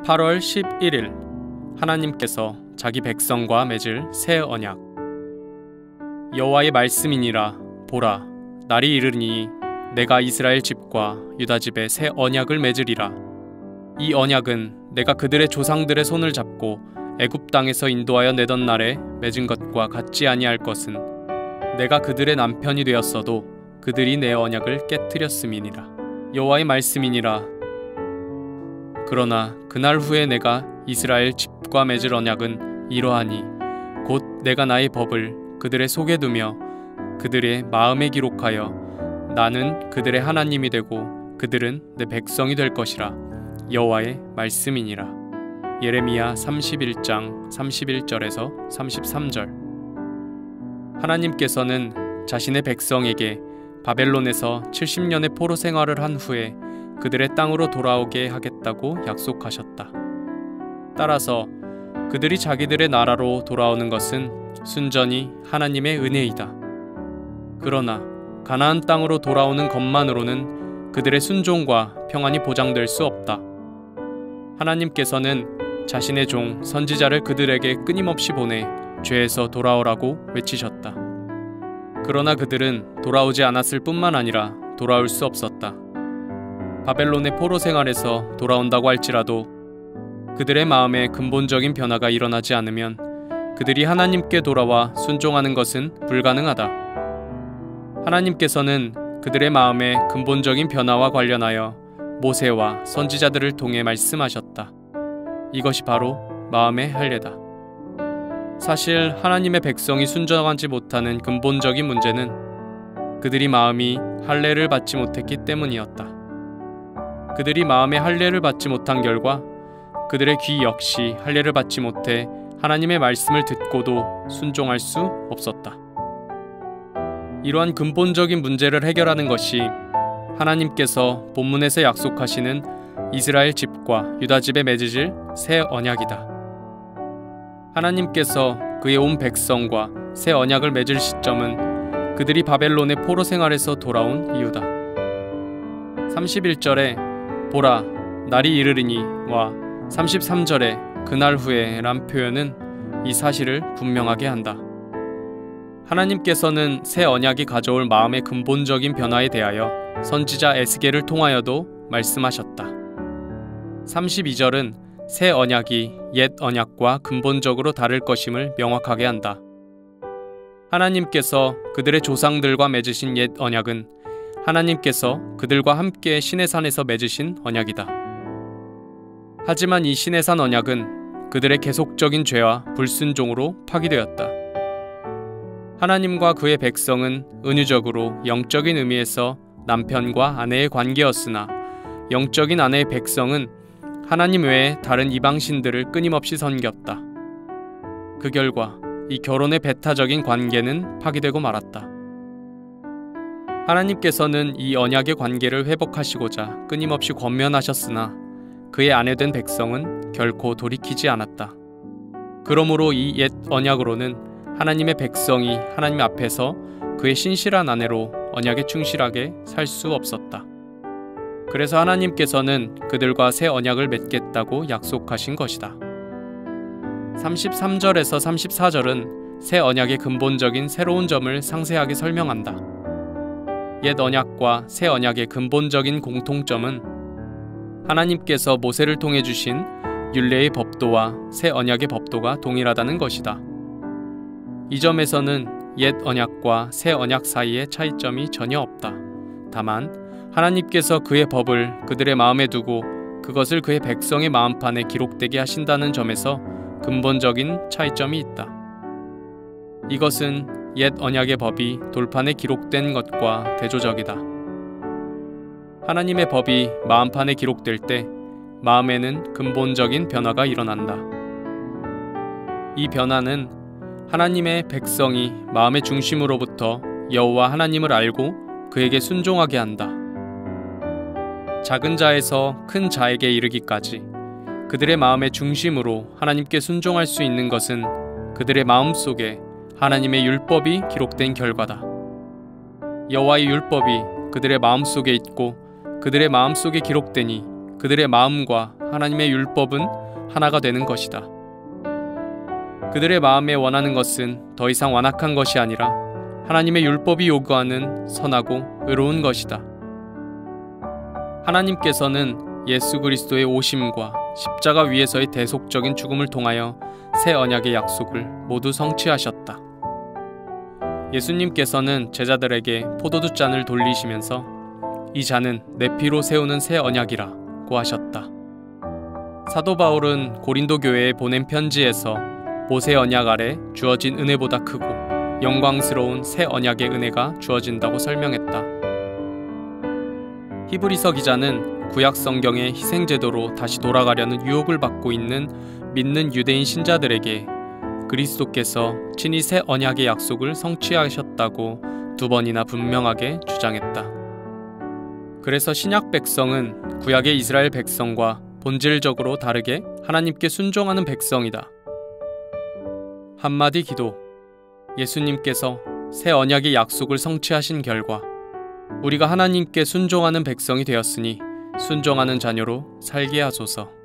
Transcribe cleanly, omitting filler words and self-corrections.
8월 11일 하나님께서 자기 백성과 맺을 새 언약. 여호와의 말씀이니라. 보라, 날이 이르니 내가 이스라엘 집과 유다 집에 새 언약을 맺으리라. 이 언약은 내가 그들의 조상들의 손을 잡고 애굽 땅에서 인도하여 내던 날에 맺은 것과 같지 아니할 것은 내가 그들의 남편이 되었어도 그들이 내 언약을 깨뜨렸음이니라. 여호와의 말씀이니라. 그러나 그날 후에 내가 이스라엘 집과 맺을 언약은 이러하니 곧 내가 나의 법을 그들의 속에 두며 그들의 마음에 기록하여 나는 그들의 하나님이 되고 그들은 내 백성이 될 것이라. 여호와의 말씀이니라. 예레미야 31장 31절에서 33절. 하나님께서는 자신의 백성에게 바벨론에서 70년의 포로 생활을 한 후에 그들의 땅으로 돌아오게 하겠다고 약속하셨다. 따라서 그들이 자기들의 나라로 돌아오는 것은 순전히 하나님의 은혜이다. 그러나 가나안 땅으로 돌아오는 것만으로는 그들의 순종과 평안이 보장될 수 없다. 하나님께서는 자신의 종 선지자를 그들에게 끊임없이 보내 죄에서 돌아오라고 외치셨다. 그러나 그들은 돌아오지 않았을 뿐만 아니라 돌아올 수 없었다. 바벨론의 포로 생활에서 돌아온다고 할지라도 그들의 마음에 근본적인 변화가 일어나지 않으면 그들이 하나님께 돌아와 순종하는 것은 불가능하다. 하나님께서는 그들의 마음의 근본적인 변화와 관련하여 모세와 선지자들을 통해 말씀하셨다. 이것이 바로 마음의 할례다. 사실 하나님의 백성이 순종하지 못하는 근본적인 문제는 그들이 마음이 할례를 받지 못했기 때문이었다. 그들이 마음의 할례를 받지 못한 결과 그들의 귀 역시 할례를 받지 못해 하나님의 말씀을 듣고도 순종할 수 없었다. 이러한 근본적인 문제를 해결하는 것이 하나님께서 본문에서 약속하시는 이스라엘 집과 유다 집에 맺으실 새 언약이다. 하나님께서 그의 온 백성과 새 언약을 맺을 시점은 그들이 바벨론의 포로 생활에서 돌아온 이유다. 31절에 보라, 날이 이르리니와 33절에 그날 후에 란 표현은 이 사실을 분명하게 한다. 하나님께서는 새 언약이 가져올 마음의 근본적인 변화에 대하여 선지자 에스겔을 통하여도 말씀하셨다. 32절은 새 언약이 옛 언약과 근본적으로 다를 것임을 명확하게 한다. 하나님께서 그들의 조상들과 맺으신 옛 언약은 하나님께서 그들과 함께 시내산에서 맺으신 언약이다. 하지만 이 시내산 언약은 그들의 계속적인 죄와 불순종으로 파기되었다. 하나님과 그의 백성은 은유적으로 영적인 의미에서 남편과 아내의 관계였으나 영적인 아내의 백성은 하나님 외에 다른 이방신들을 끊임없이 섬겼다. 그 결과 이 결혼의 배타적인 관계는 파기되고 말았다. 하나님께서는 이 언약의 관계를 회복하시고자 끊임없이 권면하셨으나 그의 아내된 백성은 결코 돌이키지 않았다. 그러므로 이 옛 언약으로는 하나님의 백성이 하나님 앞에서 그의 신실한 아내로 언약에 충실하게 살 수 없었다. 그래서 하나님께서는 그들과 새 언약을 맺겠다고 약속하신 것이다. 33절에서 34절은 새 언약의 근본적인 새로운 점을 상세하게 설명한다. 옛 언약과 새 언약의 근본적인 공통점은 하나님께서 모세를 통해 주신 율례의 법도와 새 언약의 법도가 동일하다는 것이다. 이 점에서는 옛 언약과 새 언약 사이의 차이점이 전혀 없다. 다만 하나님께서 그의 법을 그들의 마음에 두고 그것을 그의 백성의 마음판에 기록되게 하신다는 점에서 근본적인 차이점이 있다. 이것은 옛 언약의 법이 돌판에 기록된 것과 대조적이다. 하나님의 법이 마음판에 기록될 때 마음에는 근본적인 변화가 일어난다. 이 변화는 하나님의 백성이 마음의 중심으로부터 여호와 하나님을 알고 그에게 순종하게 한다. 작은 자에서 큰 자에게 이르기까지 그들의 마음의 중심으로 하나님께 순종할 수 있는 것은 그들의 마음 속에 하나님의 율법이 기록된 결과다. 여호와의 율법이 그들의 마음 속에 있고 그들의 마음 속에 기록되니 그들의 마음과 하나님의 율법은 하나가 되는 것이다. 그들의 마음에 원하는 것은 더 이상 완악한 것이 아니라 하나님의 율법이 요구하는 선하고 의로운 것이다. 하나님께서는 예수 그리스도의 오심과 십자가 위에서의 대속적인 죽음을 통하여 새 언약의 약속을 모두 성취하셨다. 예수님께서는 제자들에게 포도주 잔을 돌리시면서 이 잔은 내 피로 세우는 새 언약이라고 하셨다. 사도 바울은 고린도 교회에 보낸 편지에서 모세 언약 아래 주어진 은혜보다 크고 영광스러운 새 언약의 은혜가 주어진다고 설명했다. 히브리서 기자는 구약 성경의 희생 제도로 다시 돌아가려는 유혹을 받고 있는 믿는 유대인 신자들에게 그리스도께서 친히 새 언약의 약속을 성취하셨다고 2번이나 분명하게 주장했다. 그래서 신약 백성은 구약의 이스라엘 백성과 본질적으로 다르게 하나님께 순종하는 백성이다. 한마디 기도. 예수님께서 새 언약의 약속을 성취하신 결과 우리가 하나님께 순종하는 백성이 되었으니 순종하는 자녀로 살게 하소서.